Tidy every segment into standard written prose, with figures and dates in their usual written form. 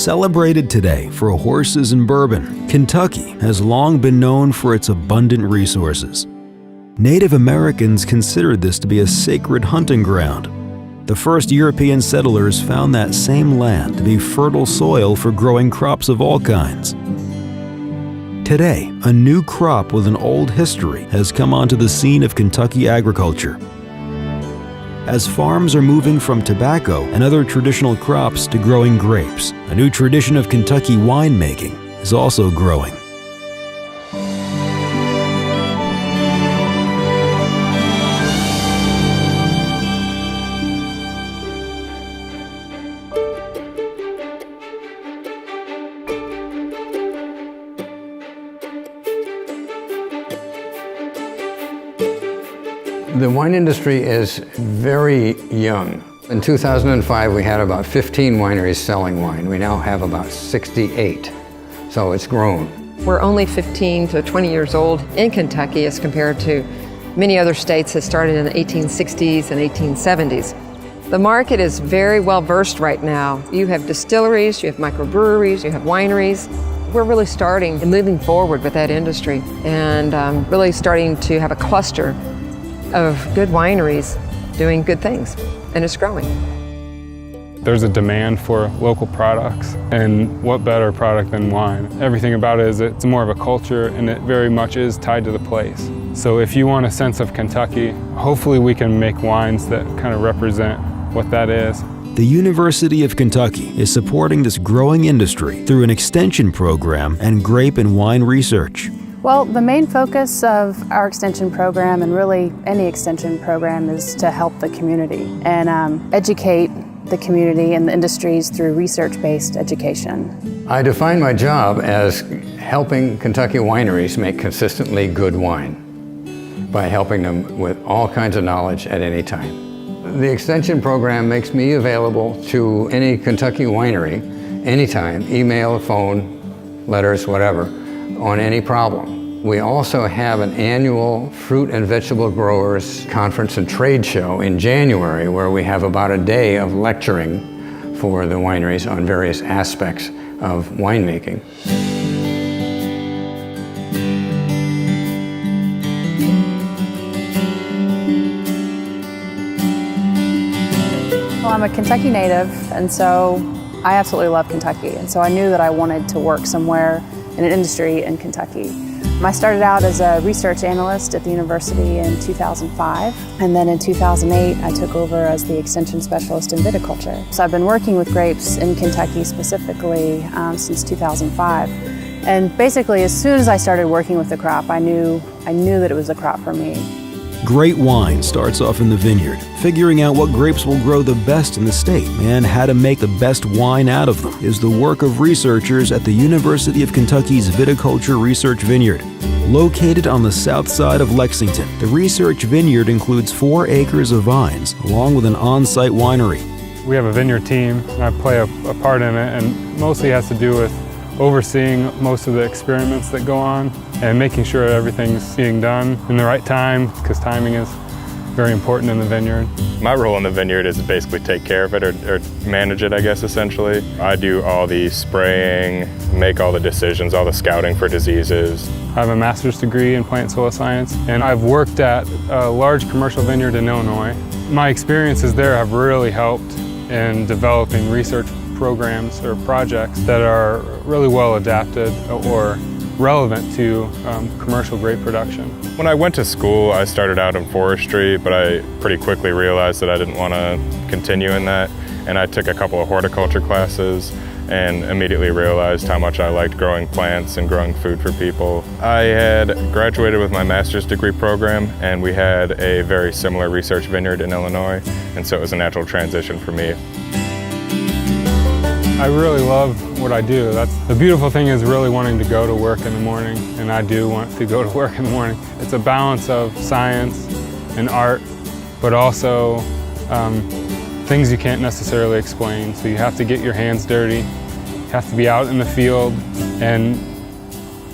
Celebrated today for horses and bourbon, Kentucky has long been known for its abundant resources. Native Americans considered this to be a sacred hunting ground. The first European settlers found that same land to be fertile soil for growing crops of all kinds. Today, a new crop with an old history has come onto the scene of Kentucky agriculture. As farms are moving from tobacco and other traditional crops to growing grapes, a new tradition of Kentucky winemaking is also growing. The wine industry is very young. In 2005, we had about 15 wineries selling wine. We now have about 68, so it's grown. We're only 15 to 20 years old in Kentucky as compared to many other states that started in the 1860s and 1870s. The market is very well versed right now. You have distilleries, you have microbreweries, you have wineries. We're really starting and moving forward with that industry and really starting to have a cluster of good wineries doing good things, and it's growing. There's a demand for local products, and what better product than wine? Everything about it is it's more of a culture, and it very much is tied to the place. So if you want a sense of Kentucky, hopefully we can make wines that kind of represent what that is. The University of Kentucky is supporting this growing industry through an extension program and grape and wine research. Well, the main focus of our extension program, and really any extension program, is to help the community and educate the community and the industries through research-based education. I define my job as helping Kentucky wineries make consistently good wine by helping them with all kinds of knowledge at any time. The extension program makes me available to any Kentucky winery anytime, email, phone, letters, whatever, on any problem. We also have an annual fruit and vegetable growers conference and trade show in January where we have about a day of lecturing for the wineries on various aspects of winemaking. Well, I'm a Kentucky native, and so I absolutely love Kentucky, and so I knew that I wanted to work somewhere in an industry in Kentucky. I started out as a research analyst at the university in 2005, and then in 2008 I took over as the extension specialist in viticulture. So I've been working with grapes in Kentucky specifically since 2005. And basically as soon as I started working with the crop, I knew that it was a crop for me. Great wine starts off in the vineyard, figuring out what grapes will grow the best in the state and how to make the best wine out of them is the work of researchers at the University of Kentucky's Viticulture Research Vineyard. Located on the south side of Lexington, the research vineyard includes 4 acres of vines along with an on-site winery. We have a vineyard team, and I play a part in it, and mostly has to do with overseeing most of the experiments that go on and making sure everything's being done in the right time, because timing is very important in the vineyard. My role in the vineyard is to basically take care of it or manage it, I guess, essentially. I do all the spraying, make all the decisions, all the scouting for diseases. I have a master's degree in plant soil science, and I've worked at a large commercial vineyard in Illinois. My experiences there have really helped in developing research programs or projects that are really well adapted or relevant to commercial grape production. When I went to school, I started out in forestry, but I pretty quickly realized that I didn't want to continue in that, and I took a couple of horticulture classes and immediately realized how much I liked growing plants and growing food for people. I had graduated with my master's degree program, and we had a very similar research vineyard in Illinois, and so it was a natural transition for me. I really love what I do. The beautiful thing is really wanting to go to work in the morning, and I do want to go to work in the morning. It's a balance of science and art, but also things you can't necessarily explain. So you have to get your hands dirty, you have to be out in the field, and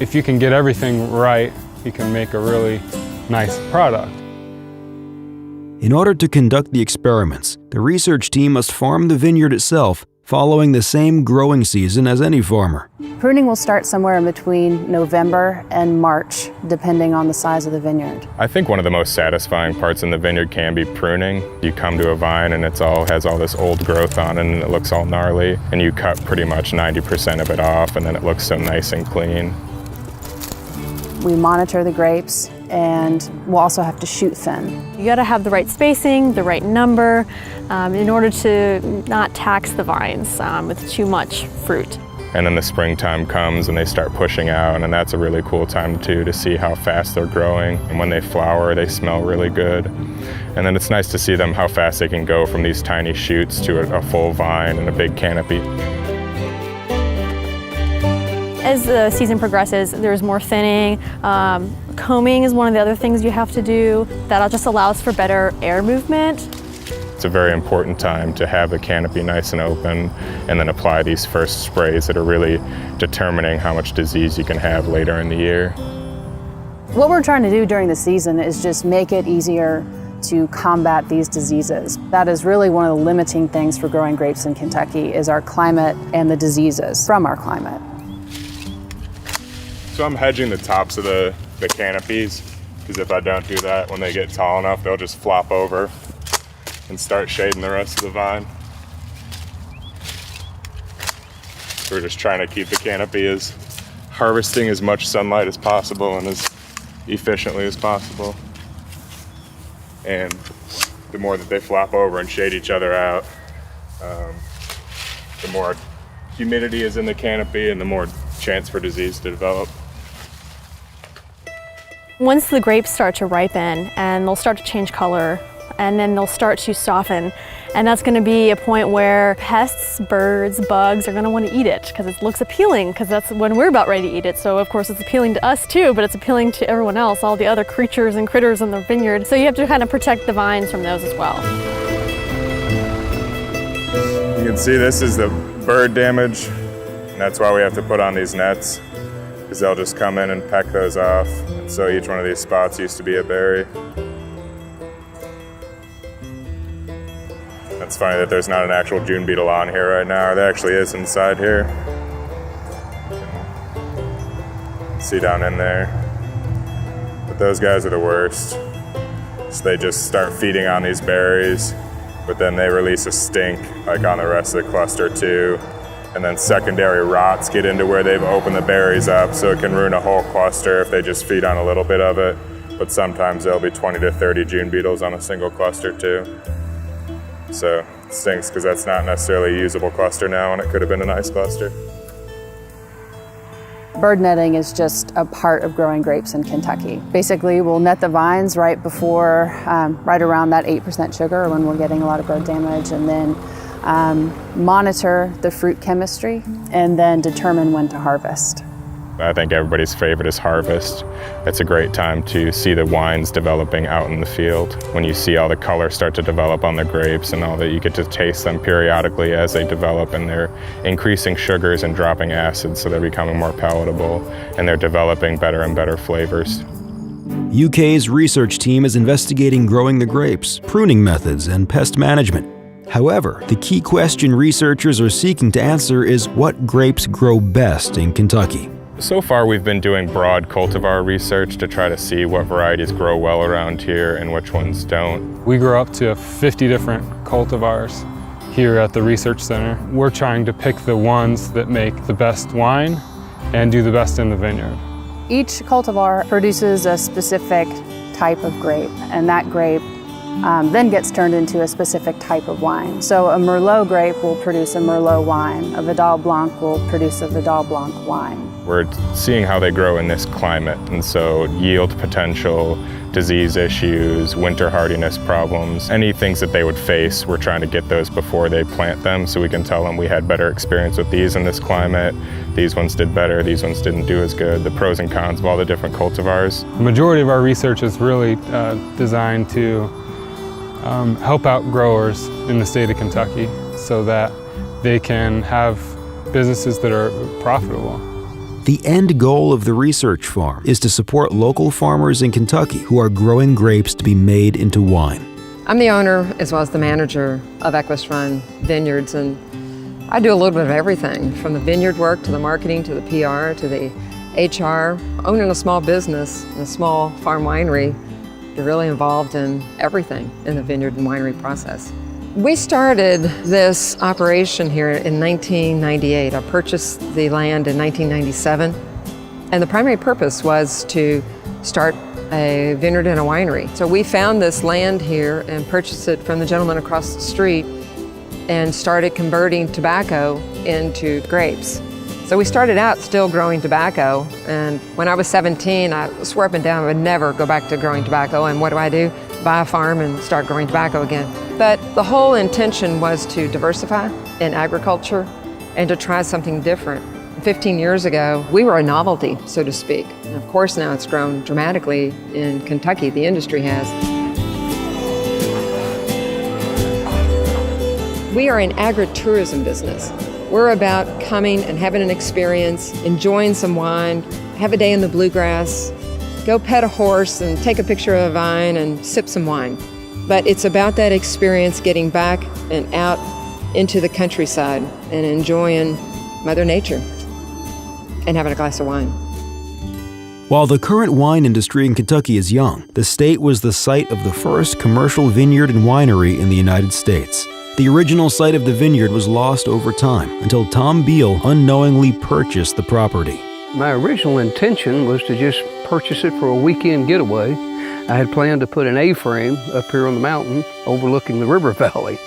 if you can get everything right, you can make a really nice product. In order to conduct the experiments, the research team must farm the vineyard itself, following the same growing season as any farmer. Pruning will start somewhere in between November and March, depending on the size of the vineyard. I think one of the most satisfying parts in the vineyard can be pruning. You come to a vine and has all this old growth on it and it looks all gnarly, and you cut pretty much 90% of it off and then it looks so nice and clean. We monitor the grapes, and we'll also have to shoot thin. You gotta have the right spacing, the right number, in order to not tax the vines with too much fruit. And then the springtime comes and they start pushing out, and that's a really cool time too to see how fast they're growing. And when they flower, they smell really good. And then it's nice to see them how fast they can go from these tiny shoots to a full vine and a big canopy. As the season progresses, there's more thinning. Combing is one of the other things you have to do. That just allows for better air movement. It's a very important time to have the canopy nice and open and then apply these first sprays that are really determining how much disease you can have later in the year. What we're trying to do during the season is just make it easier to combat these diseases. That is really one of the limiting things for growing grapes in Kentucky, is our climate and the diseases from our climate. So I'm hedging the tops of the canopies, because if I don't do that, when they get tall enough, they'll just flop over and start shading the rest of the vine. So we're just trying to keep the canopy as harvesting as much sunlight as possible and as efficiently as possible. And the more that they flop over and shade each other out, the more humidity is in the canopy and the more chance for disease to develop. Once the grapes start to ripen and they'll start to change color, and then they'll start to soften, and that's going to be a point where pests, birds, bugs are going to want to eat it because it looks appealing, because that's when we're about ready to eat it. So of course it's appealing to us too, but it's appealing to everyone else, all the other creatures and critters in the vineyard. So you have to kind of protect the vines from those as well. You can see this is the bird damage, and that's why we have to put on these nets, because they'll just come in and peck those off. And so each one of these spots used to be a berry. It's funny that there's not an actual June beetle on here right now. There actually is inside here. See down in there. But those guys are the worst. So they just start feeding on these berries, but then they release a stink like on the rest of the cluster too. And then secondary rots get into where they've opened the berries up, so it can ruin a whole cluster if they just feed on a little bit of it. But sometimes there'll be 20 to 30 June beetles on a single cluster too. So it stinks because that's not necessarily a usable cluster now, and it could have been a nice cluster. Bird netting is just a part of growing grapes in Kentucky. Basically, we'll net the vines right before, right around that 8% sugar when we're getting a lot of bird damage, and then monitor the fruit chemistry, and then determine when to harvest. I think everybody's favorite is harvest. It's a great time to see the wines developing out in the field. When you see all the color start to develop on the grapes and all that, you get to taste them periodically as they develop, and they're increasing sugars and dropping acids, so they're becoming more palatable and they're developing better and better flavors. UK's research team is investigating growing the grapes, pruning methods, and pest management. However, the key question researchers are seeking to answer is what grapes grow best in Kentucky. So far we've been doing broad cultivar research to try to see what varieties grow well around here and which ones don't. We grow up to 50 different cultivars here at the research center. We're trying to pick the ones that make the best wine and do the best in the vineyard. Each cultivar produces a specific type of grape, and that grape then gets turned into a specific type of wine. So a Merlot grape will produce a Merlot wine. A Vidal Blanc will produce a Vidal Blanc wine. We're seeing how they grow in this climate, and so yield potential, disease issues, winter hardiness problems, any things that they would face, we're trying to get those before they plant them, so we can tell them we had better experience with these in this climate, these ones did better, these ones didn't do as good, the pros and cons of all the different cultivars. The majority of our research is really designed to help out growers in the state of Kentucky so that they can have businesses that are profitable. The end goal of the research farm is to support local farmers in Kentucky who are growing grapes to be made into wine. I'm the owner as well as the manager of Equus Run Vineyards, and I do a little bit of everything, from the vineyard work to the marketing to the PR to the HR. Owning a small business, a small farm winery, you're really involved in everything in the vineyard and winery process. We started this operation here in 1998. I purchased the land in 1997, and the primary purpose was to start a vineyard and a winery. So we found this land here and purchased it from the gentleman across the street and started converting tobacco into grapes. So we started out still growing tobacco, and when I was 17, I swore up and down I would never go back to growing tobacco, and what do? Buy a farm and start growing tobacco again. But the whole intention was to diversify in agriculture and to try something different. 15 years ago, we were a novelty, so to speak. And of course, now it's grown dramatically in Kentucky, the industry has. We are an agritourism business. We're about coming and having an experience, enjoying some wine, have a day in the bluegrass, go pet a horse and take a picture of a vine and sip some wine. But it's about that experience, getting back and out into the countryside and enjoying Mother Nature and having a glass of wine. While the current wine industry in Kentucky is young, the state was the site of the first commercial vineyard and winery in the United States. The original site of the vineyard was lost over time until Tom Beal unknowingly purchased the property. My original intention was to just purchase it for a weekend getaway. I had planned to put an A-frame up here on the mountain overlooking the river valley.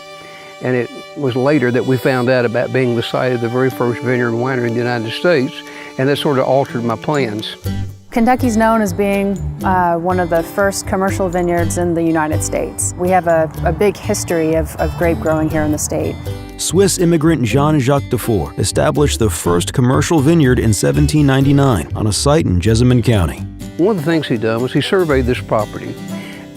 And it was later that we found out about being the site of the very first vineyard and winery in the United States, and that sort of altered my plans. Kentucky's known as being one of the first commercial vineyards in the United States. We have a big history of grape growing here in the state. Swiss immigrant Jean-Jacques Dufour established the first commercial vineyard in 1799 on a site in Jessamine County. One of the things he done was he surveyed this property,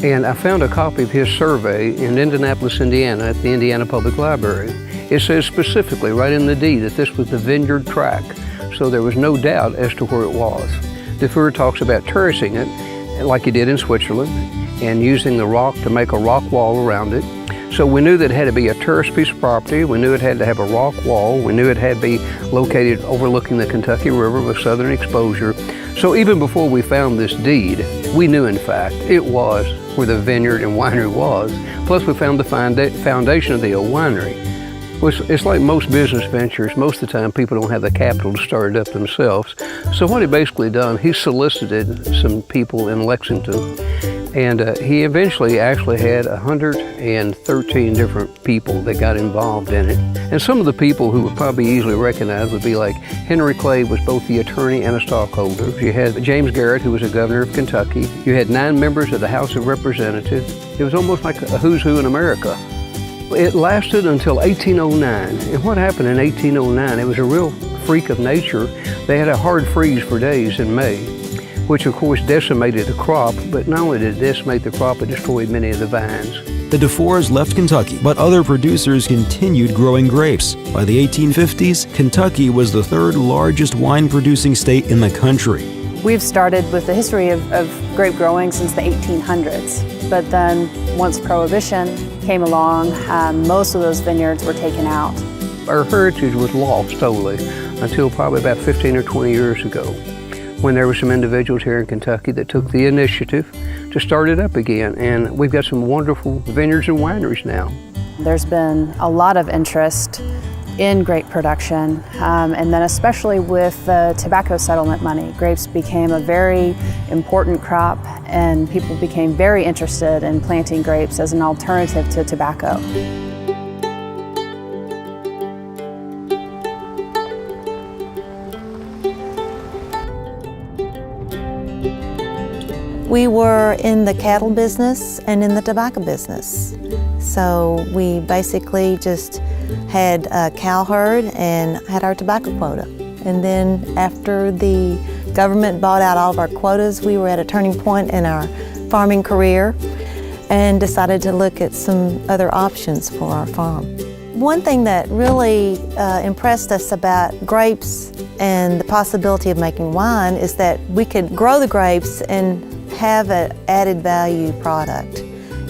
and I found a copy of his survey in Indianapolis, Indiana at the Indiana Public Library. It says specifically right in the deed that this was the vineyard tract, so there was no doubt as to where it was. Dufour talks about terracing it, like he did in Switzerland, and using the rock to make a rock wall around it. So we knew that it had to be a terraced piece of property. We knew it had to have a rock wall. We knew it had to be located overlooking the Kentucky River with southern exposure. So even before we found this deed, we knew in fact it was where the vineyard and winery was. Plus we found the foundation of the old winery. It's like most business ventures, most of the time people don't have the capital to start it up themselves. So what he basically done, he solicited some people in Lexington, and he eventually actually had 113 different people that got involved in it. And some of the people who would probably easily recognize would be like Henry Clay was both the attorney and a stockholder. You had James Garrett, who was a governor of Kentucky. You had 9 members of the House of Representatives. It was almost like a who's who in America. It lasted until 1809, and what happened in 1809, it was a real freak of nature. They had a hard freeze for days in May, which of course decimated the crop, but not only did it decimate the crop, it destroyed many of the vines. The Dufours left Kentucky, but other producers continued growing grapes. By the 1850s, Kentucky was the 3rd largest wine-producing state in the country. We've started with the history of grape growing since the 1800s, but then once Prohibition came along, most of those vineyards were taken out. Our heritage was lost totally until probably about 15 or 20 years ago, when there were some individuals here in Kentucky that took the initiative to start it up again, and we've got some wonderful vineyards and wineries now. There's been a lot of interest in grape production, and then especially with the tobacco settlement money. Grapes became a very important crop, and people became very interested in planting grapes as an alternative to tobacco. We were in the cattle business and in the tobacco business. So we basically just had a cow herd and had our tobacco quota. And then after the government bought out all of our quotas, we were at a turning point in our farming career and decided to look at some other options for our farm. One thing that really impressed us about grapes and the possibility of making wine is that we could grow the grapes and have an added value product.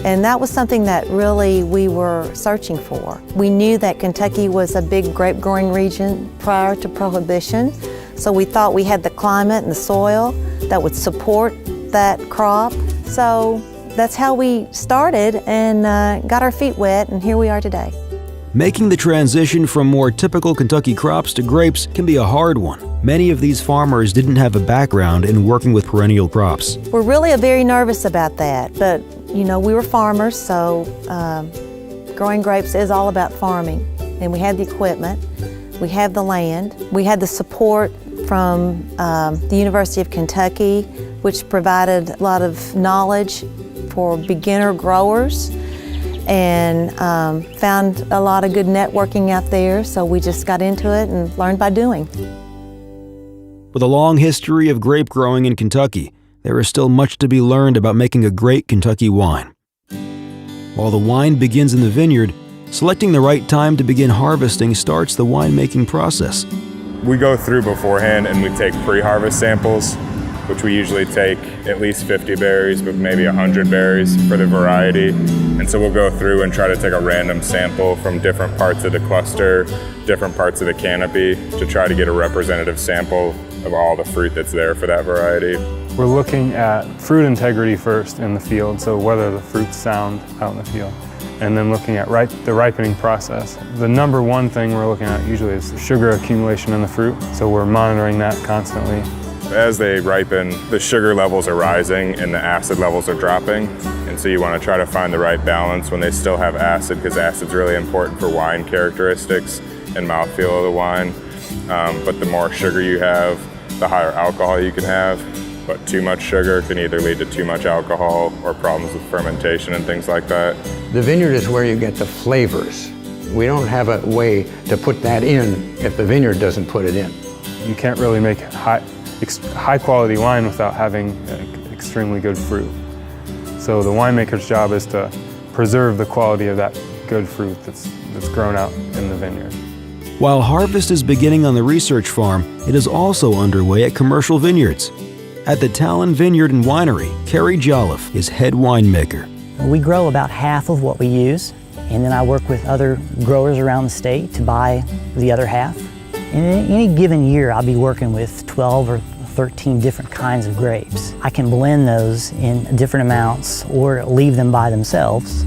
And that was something that really we were searching for. We knew that Kentucky was a big grape growing region prior to Prohibition, so we thought we had the climate and the soil that would support that crop. So that's how we started and got our feet wet, and here we are today. Making the transition from more typical Kentucky crops to grapes can be a hard one. Many of these farmers didn't have a background in working with perennial crops. We're really very nervous about that, but you know, we were farmers, so growing grapes is all about farming. And we had the equipment, we have the land, we had the support from the University of Kentucky, which provided a lot of knowledge for beginner growers, and found a lot of good networking out there, so we just got into it and learned by doing. With a long history of grape growing in Kentucky, there is still much to be learned about making a great Kentucky wine. While the wine begins in the vineyard, selecting the right time to begin harvesting starts the winemaking process. We go through beforehand and we take pre-harvest samples, which we usually take at least 50 berries, but maybe 100 berries for the variety. And so we'll go through and try to take a random sample from different parts of the cluster, different parts of the canopy, to try to get a representative sample of all the fruit that's there for that variety. We're looking at fruit integrity first in the field, so whether the fruit's sound out in the field, and then looking at the ripening process. The number one thing we're looking at usually is sugar accumulation in the fruit, so we're monitoring that constantly. As they ripen, the sugar levels are rising and the acid levels are dropping, and so you want to try to find the right balance when they still have acid, because acid's really important for wine characteristics and mouthfeel of the wine. But the more sugar you have, the higher alcohol you can have. But too much sugar can either lead to too much alcohol or problems with fermentation and things like that. The vineyard is where you get the flavors. We don't have a way to put that in if the vineyard doesn't put it in. You can't really make high quality wine without having extremely good fruit. So the winemaker's job is to preserve the quality of that good fruit that's grown out in the vineyard. While harvest is beginning on the research farm, it is also underway at commercial vineyards. At the Talon Vineyard and Winery, Kerry Jolliffe is head winemaker. We grow about half of what we use, and then I work with other growers around the state to buy the other half. In any given year, I'll be working with 12 or 13 different kinds of grapes. I can blend those in different amounts or leave them by themselves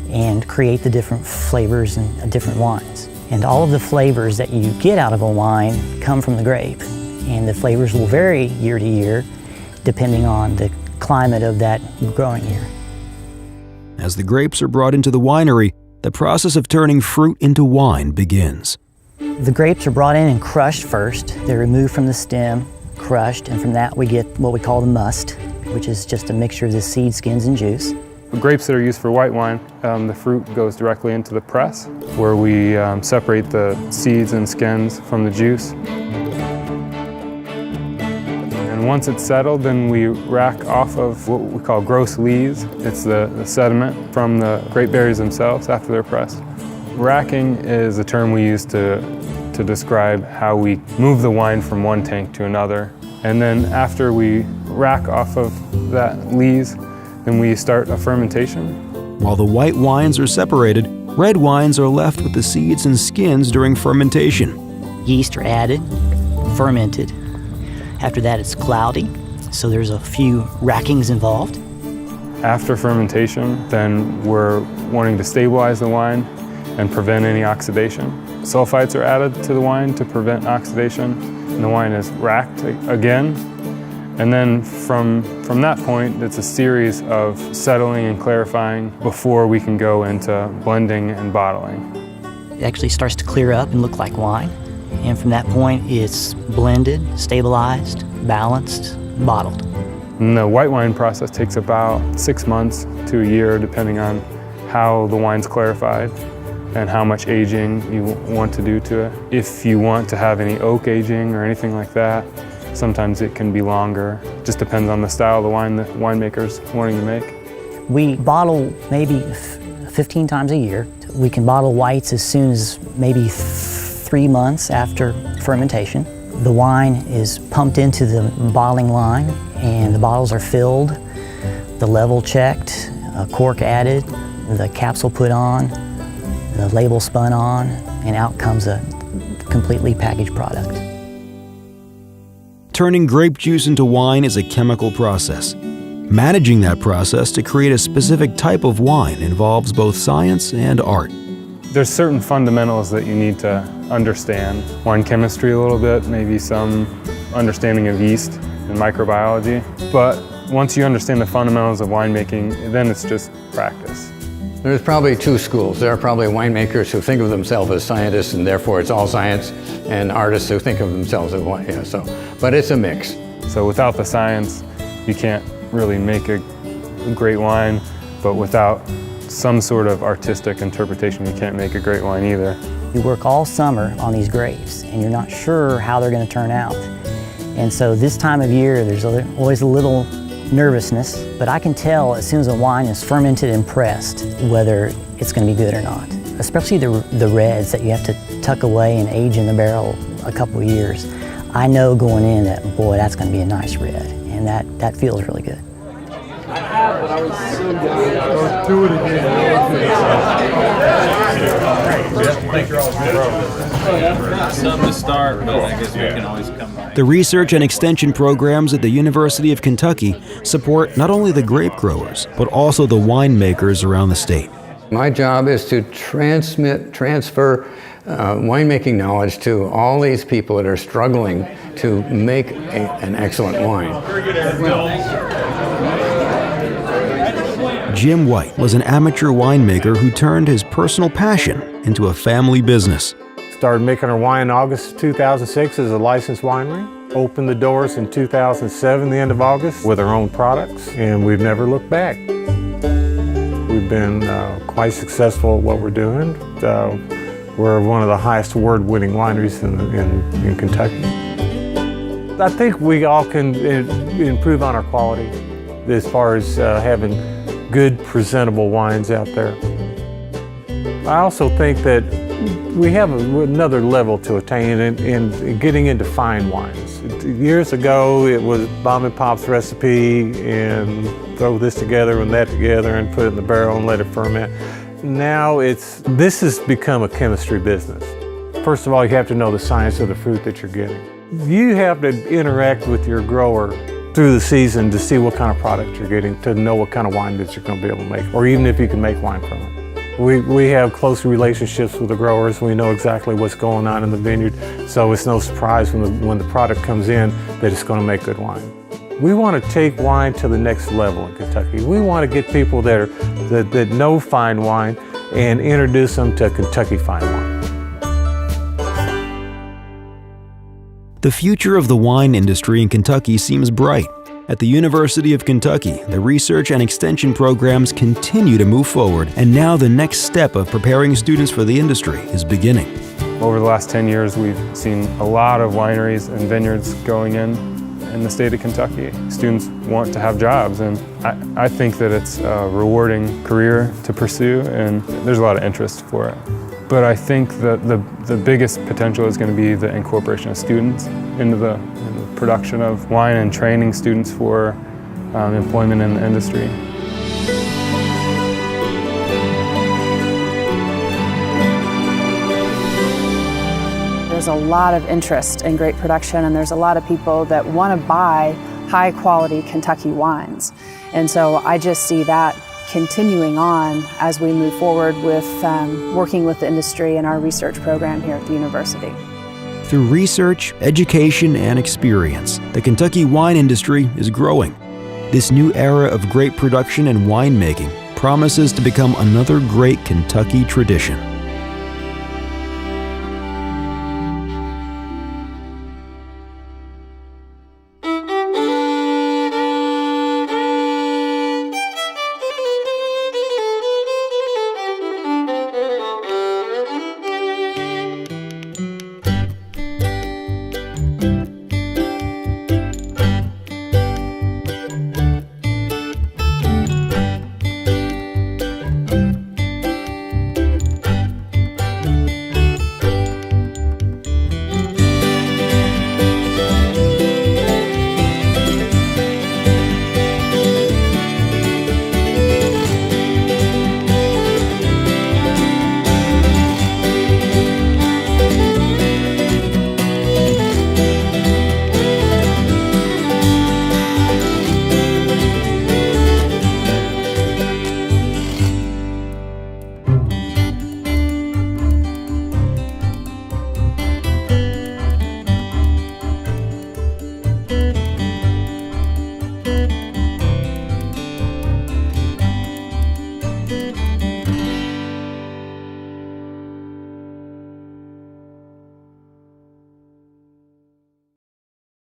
and create the different flavors and different wines. And all of the flavors that you get out of a wine come from the grape. And the flavors will vary year to year depending on the climate of that growing year. As the grapes are brought into the winery, the process of turning fruit into wine begins. The grapes are brought in and crushed first. They're removed from the stem, crushed, and from that we get what we call the must, which is just a mixture of the seed, skins, and juice. The grapes that are used for white wine, the fruit goes directly into the press, where we separate the seeds and skins from the juice. And once it's settled, then we rack off of what we call gross lees. It's the sediment from the grape berries themselves after they're pressed. Racking is a term we use to describe how we move the wine from one tank to another. And then after we rack off of that lees, then we start a fermentation. While the white wines are separated, red wines are left with the seeds and skins during fermentation. Yeast are added, fermented. After that it's cloudy, so there's a few rackings involved. After fermentation, then we're wanting to stabilize the wine and prevent any oxidation. Sulfites are added to the wine to prevent oxidation, and the wine is racked again. And then from that point, it's a series of settling and clarifying before we can go into blending and bottling. It actually starts to clear up and look like wine. And from that point, it's blended, stabilized, balanced, bottled. And the white wine process takes about 6 months to a year, depending on how the wine's clarified and how much aging you want to do to it. If you want to have any oak aging or anything like that, sometimes it can be longer. Just depends on the style of the wine the winemaker's wanting to make. We bottle maybe 15 times a year. We can bottle whites as soon as maybe 3 months after fermentation. The wine is pumped into the bottling line and the bottles are filled, the level checked, a cork added, the capsule put on, the label spun on, and out comes a completely packaged product. Turning grape juice into wine is a chemical process. Managing that process to create a specific type of wine involves both science and art. There's certain fundamentals that you need to understand. Wine chemistry a little bit, maybe some understanding of yeast and microbiology. But once you understand the fundamentals of winemaking, then it's just practice. There's probably two schools. There are probably winemakers who think of themselves as scientists and therefore it's all science, and artists who think of themselves as wine. But it's a mix. So without the science, you can't really make a great wine, but without some sort of artistic interpretation, you can't make a great wine either. You work all summer on these grapes and you're not sure how they're going to turn out. And so this time of year, there's always a little nervousness, but I can tell as soon as a wine is fermented and pressed whether it's going to be good or not. Especially the reds that you have to tuck away and age in the barrel a couple of years. I know going in that, boy, that's going to be a nice red, and that feels really good. The research and extension programs at the University of Kentucky support not only the grape growers, but also the winemakers around the state. My job is to transfer winemaking knowledge to all these people that are struggling to make an excellent wine. Jim White was an amateur winemaker who turned his personal passion into a family business. Started making our wine in August 2006 as a licensed winery. Opened the doors in 2007, the end of August, with our own products, and we've never looked back. We've been quite successful at what we're doing. We're one of the highest award-winning wineries in Kentucky. I think we all can improve on our quality as far as having good, presentable wines out there. I also think that we have another level to attain in getting into fine wines. Years ago, it was mom and pop's recipe and throw this together and that together and put it in the barrel and let it ferment. Now this has become a chemistry business. First of all, you have to know the science of the fruit that you're getting. You have to interact with your grower through the season to see what kind of product you're getting, to know what kind of wine that you're going to be able to make, or even if you can make wine from it. We have close relationships with the growers. We know exactly what's going on in the vineyard, so it's no surprise when the product comes in that it's going to make good wine. We want to take wine to the next level in Kentucky. We want to get people that know fine wine and introduce them to Kentucky fine wine. The future of the wine industry in Kentucky seems bright. At the University of Kentucky, the research and extension programs continue to move forward, and now the next step of preparing students for the industry is beginning. Over the last 10 years, we've seen a lot of wineries and vineyards going in the state of Kentucky. Students want to have jobs, and I think that it's a rewarding career to pursue, and there's a lot of interest for it. But I think that the biggest potential is going to be the incorporation of students into the production of wine and training students for employment in the industry. There's a lot of interest in grape production, and there's a lot of people that want to buy high quality Kentucky wines. And so I just see that continuing on as we move forward with working with the industry and our research program here at the university. Through research, education, and experience, the Kentucky wine industry is growing. This new era of grape production and winemaking promises to become another great Kentucky tradition.